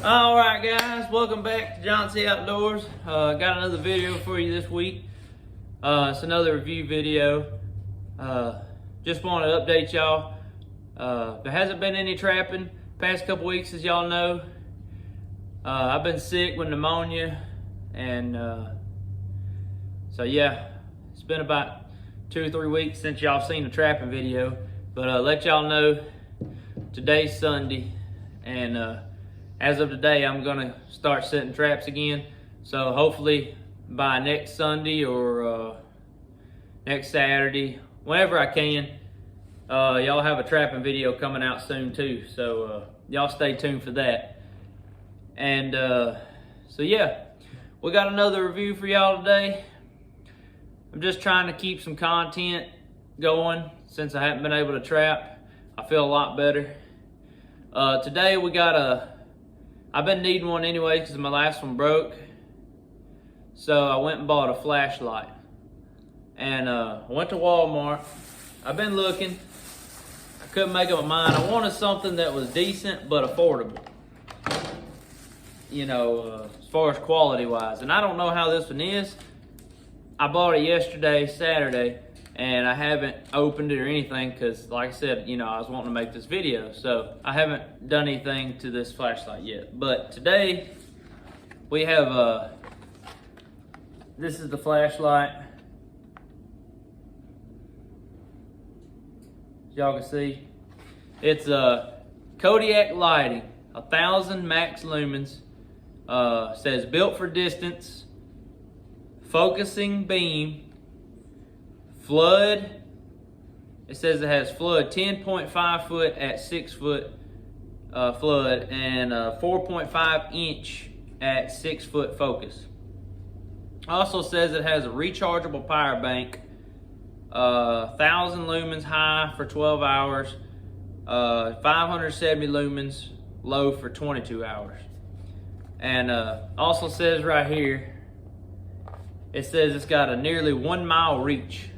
All right, guys, welcome back to John C. Outdoors. Got another video for you this week. It's another review video. Just want to update y'all. There hasn't been any trapping past couple weeks, as y'all know. I've been sick with pneumonia, and so yeah, it's been about 2 or 3 weeks since y'all seen the trapping video. But let y'all know, today's Sunday, and as of today, I'm gonna start setting traps again. So hopefully by next Sunday or next Saturday, whenever I can, y'all have a trapping video coming out soon too. So y'all stay tuned for that. And so yeah, we got another review for y'all today. I'm just trying to keep some content going since I haven't been able to trap. I feel a lot better. Today we got I've been needing one anyway because my last one broke. So I went and bought a flashlight. And I went to Walmart. I've been looking. I couldn't make up my mind. I wanted something that was decent but affordable. You know, as far as quality wise. And I don't know how this one is. I bought it yesterday, Saturday, and I haven't opened it or anything because, like I said, you know, I was wanting to make this video. So I haven't done anything to this flashlight yet. But today we have, this is the flashlight. As y'all can see, it's KODIAK lighting, 1000 max lumens. Says built for distance, focusing beam, flood. It says it has flood 10.5 foot at 6 foot flood, and 4.5 inch at 6 foot focus. Also says it has a rechargeable power bank, 1000 lumens high for 12 hours, 570 lumens low for 22 hours. And also says right here, it says it's got a nearly 1 mile reach.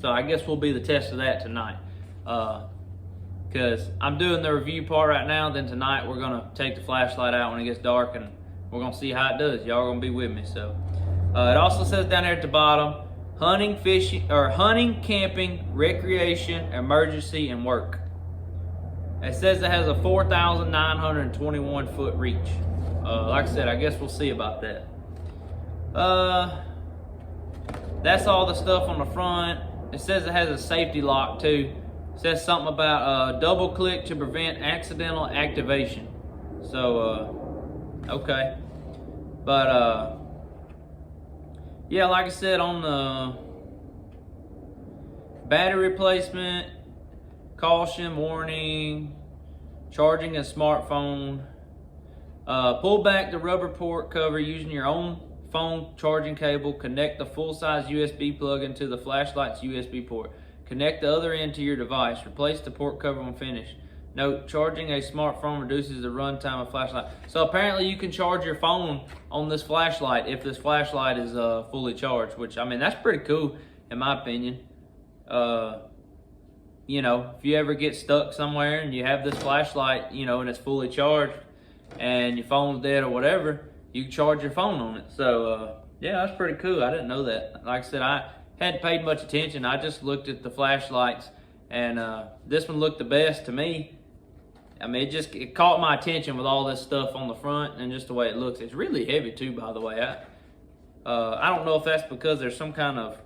So I guess we'll be the test of that tonight. Because I'm doing the review part right now, then tonight we're gonna take the flashlight out when it gets dark and we're gonna see how it does. Y'all are gonna be with me. So it also says down there at the bottom, hunting, fishing, or hunting, camping, recreation, emergency, and work. It says it has a 4,921 foot reach. Like I said, I guess we'll see about that. That's all the stuff on the front. It says it has a safety lock too. It says something about double click to prevent accidental activation. So, okay. But, yeah, like I said, on the battery replacement, caution, warning, charging a smartphone, pull back the rubber port cover using your own phone charging cable. Connect the full-size USB plug into the flashlight's USB port. Connect the other end to your device. Replace the port cover when finished. Note, charging a smartphone reduces the runtime of flashlight. So apparently you can charge your phone on this flashlight if this flashlight is fully charged, which, I mean, that's pretty cool in my opinion. You know, if you ever get stuck somewhere and you have this flashlight, you know, and it's fully charged and your phone's dead or whatever, you can charge your phone on it. So, yeah, that's pretty cool. I didn't know that. Like I said, I hadn't paid much attention. I just looked at the flashlights, and this one looked the best to me. I mean, it caught my attention with all this stuff on the front and just the way it looks. It's really heavy too, by the way. I don't know if that's because there's some kind of,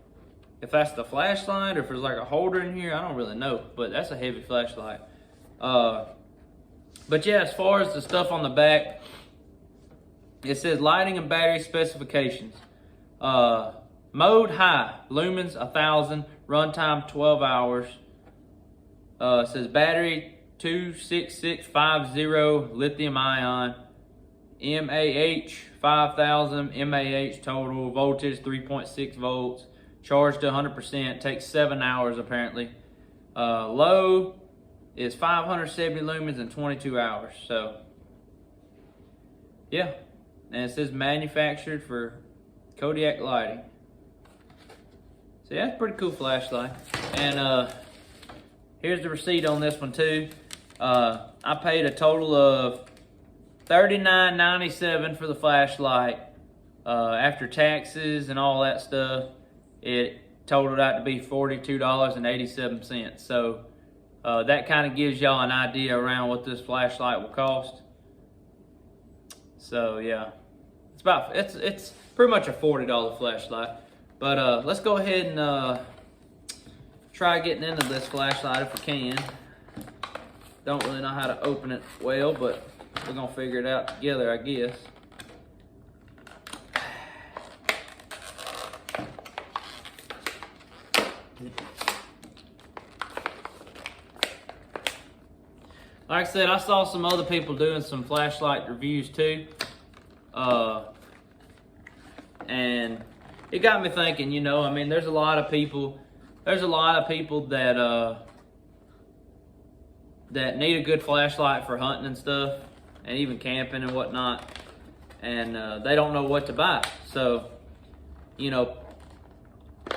if that's the flashlight or if there's like a holder in here. I don't really know, but that's a heavy flashlight. But yeah, as far as the stuff on the back, it says lighting and battery specifications. Mode high, lumens 1000, runtime 12 hours. It says battery 26650 lithium ion, mAh 5000, mAh total, voltage 3.6 volts, charged to 100%, takes 7 hours apparently. Low is 570 lumens in 22 hours. So yeah, and it says manufactured for KODIAK lighting. So yeah, it's a pretty cool flashlight. And here's the receipt on this one too. I paid a total of $39.97 for the flashlight. After taxes and all that stuff, it totaled out to be $42.87. So that kind of gives y'all an idea around what this flashlight will cost. So yeah, it's pretty much a $40 flashlight. But let's go ahead and try getting into this flashlight if we can. Don't really know how to open it well, but we're gonna figure it out together, I guess. Like I said, I saw some other people doing some flashlight reviews too. And it got me thinking, you know, I mean, there's a lot of people that that need a good flashlight for hunting and stuff, and even camping and whatnot, and they don't know what to buy. So, you know,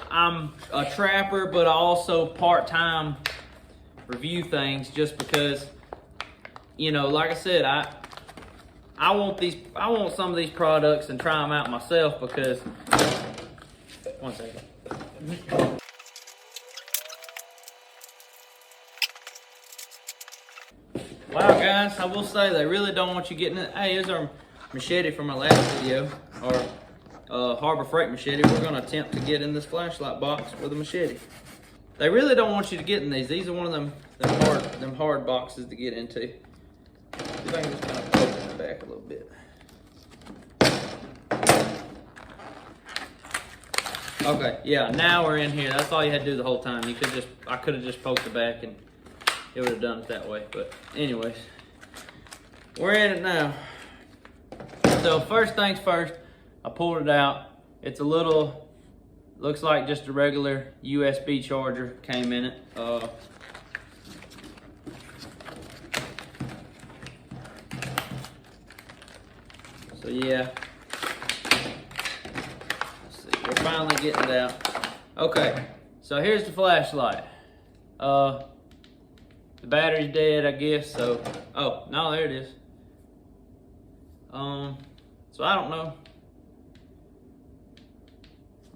I'm a trapper, but I also part-time review things just because, you know, like I said, I want some of these products and try them out myself because, one second. Wow, guys, I will say they really don't want you getting it. Hey, here's our machete from our last video, our Harbor Freight machete. We're gonna attempt to get in this flashlight box with a machete. They really don't want you to get in these. These are one of them hard boxes to get into. I think I'm just kind of poking it back a little bit. Okay, yeah, now we're in here. That's all you had to do the whole time. I could have just poked it back and it would have done it that way. But anyways, we're in it now. So first things first, I pulled it out. It's a little, looks like just a regular USB charger came in it. So yeah, let's see, we're finally getting it out. Okay, so here's the flashlight. The battery's dead, I guess, so, oh, no, there it is. So I don't know.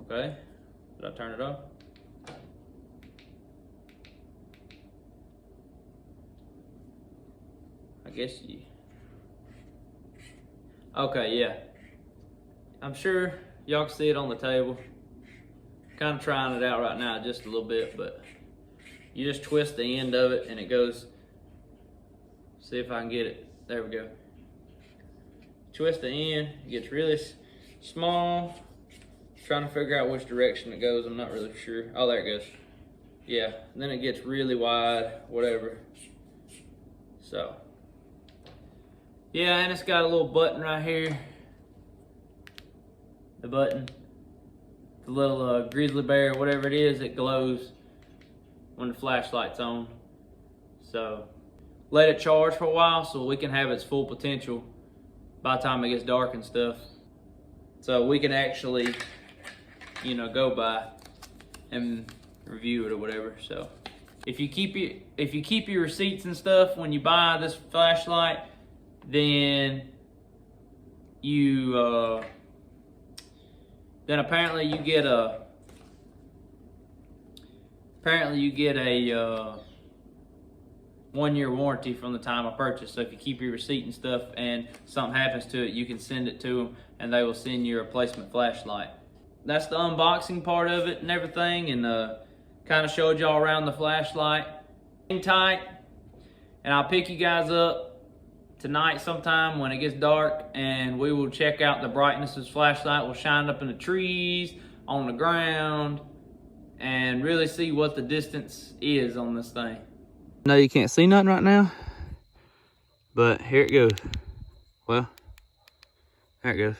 Okay, did I turn it off? I guess you, okay, yeah. I'm sure y'all can see it on the table. Kind of trying it out right now just a little bit, but you just twist the end of it and it goes, see if I can get it. There we go. Twist the end, it gets really small. Trying to figure out which direction it goes, I'm not really sure. Oh, there it goes. Yeah, and then it gets really wide, whatever. So, yeah, and it's got a little button right here. The button, the little grizzly bear, whatever it is, it glows when the flashlight's on. So let it charge for a while so we can have its full potential by the time it gets dark and stuff. So we can actually, you know, go by and review it or whatever. So if you keep your receipts and stuff when you buy this flashlight, then you then apparently you get a 1-year warranty from the time of purchase. So if you keep your receipt and stuff and something happens to it, you can send it to them and they will send you a replacement flashlight. That's the unboxing part of it and everything, and kind of showed y'all around the flashlight. Hang tight, and I'll pick you guys up tonight sometime when it gets dark, and we will check out the brightness of this flashlight. We'll shine up in the trees, on the ground, and really see what the distance is on this thing. I know you can't see nothing right now, but here it goes. Well, there it goes.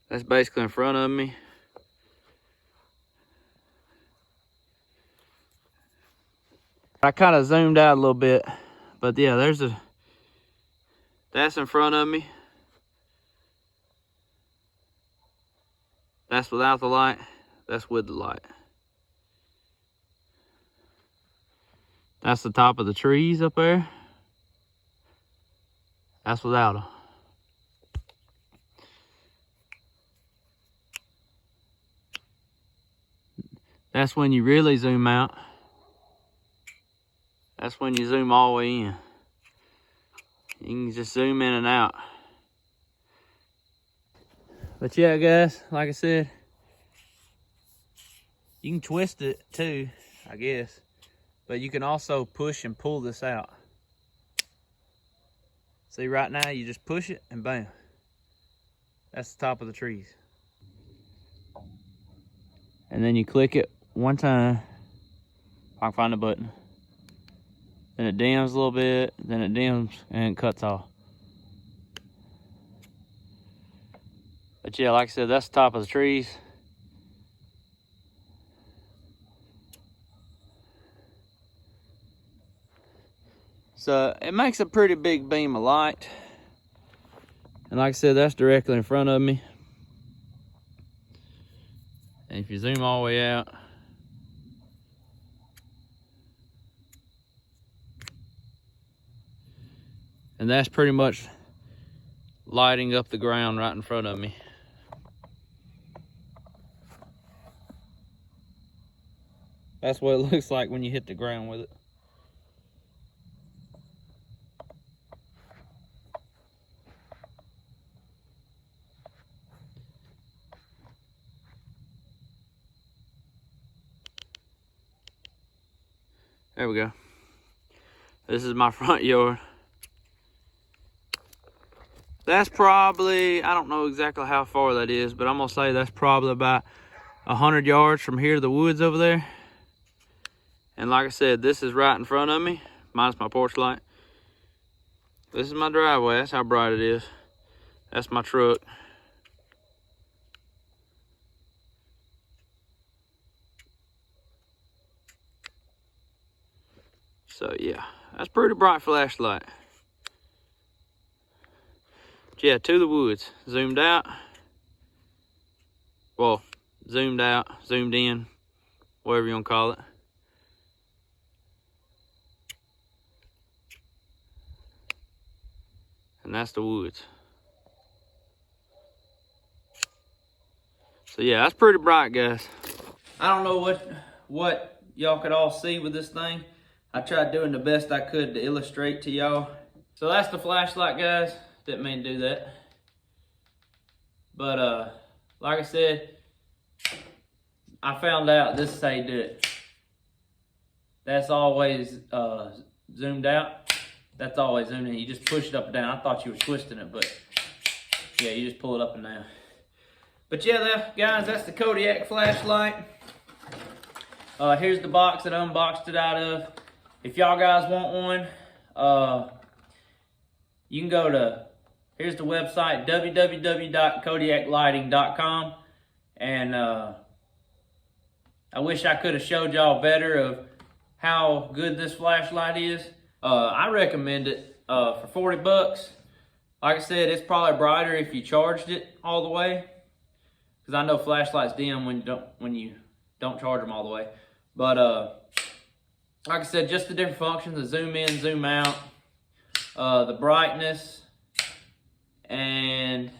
That's basically in front of me. I kind of zoomed out a little bit, but yeah, that's in front of me. That's without the light, that's with the light. That's the top of the trees up there. That's without them. That's when you really zoom out. That's when you zoom all the way in. You can just zoom in and out. But yeah, guys, like I said, you can twist it too, I guess. But you can also push and pull this out. See, right now you just push it and bam. That's the top of the trees. And then you click it one time. If I can find the button. Then it dims a little bit, then it dims and it cuts off. But yeah, like I said, that's the top of the trees. So it makes a pretty big beam of light. And like I said, that's directly in front of me. And if you zoom all the way out, and that's pretty much lighting up the ground right in front of me. That's what it looks like when you hit the ground with it. There we go. This is my front yard. That's probably, I don't know exactly how far that is, but I'm gonna say that's probably about 100 yards from here to the woods over there. And like I said, this is right in front of me, minus my porch light. This is my driveway, that's how bright it is. That's my truck. So yeah, that's pretty bright flashlight. But yeah, to the woods, zoomed out. Well, zoomed out, zoomed in, whatever you want to call it. And that's the woods. So yeah, that's pretty bright, guys. I don't know what y'all could all see with this thing. I tried doing the best I could to illustrate to y'all. So that's the flashlight, guys. Didn't mean to do that. But like I said, I found out this is how you do it. That's always zoomed out. That's always zoomed in. You just push it up and down. I thought you were twisting it, but yeah, you just pull it up and down. But yeah, guys, that's the Kodiak flashlight. Here's the box that I unboxed it out of. If y'all guys want one, you can go to, here's the website, www.kodiaklighting.com. And I wish I could have showed y'all better of how good this flashlight is. I recommend it for 40 bucks. Like I said, it's probably brighter if you charged it all the way, because I know flashlights dim when you don't charge them all the way. But like I said, just the different functions: the zoom in, zoom out, the brightness, and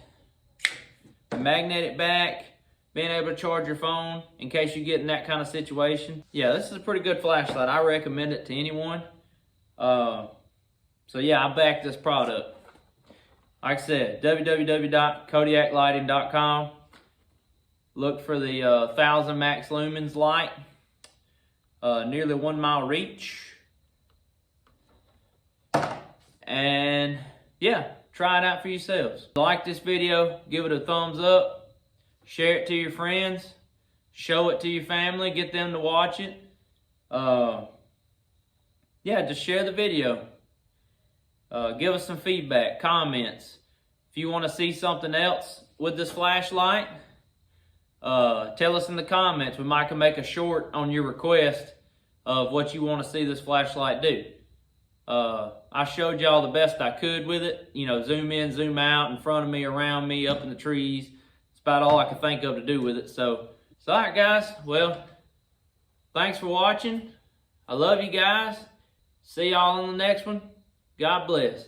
the magnetic back, being able to charge your phone in case you get in that kind of situation. Yeah, this is a pretty good flashlight. I recommend it to anyone. So yeah, I back this product. Like I said, www.kodiaklighting.com. Look for the 1000 max lumens light. Nearly 1 mile reach. And yeah, try it out for yourselves. Like this video, give it a thumbs up, share it to your friends, show it to your family, get them to watch it. Yeah, just share the video. Give us some feedback, comments. If you want to see something else with this flashlight, tell us in the comments. We might can make a short on your request of what you want to see this flashlight do. I showed y'all the best I could with it. You know, zoom in, zoom out, in front of me, around me, up in the trees. It's about all I could think of to do with it. So all right, guys. Well, thanks for watching. I love you guys. See y'all on the next one. God bless.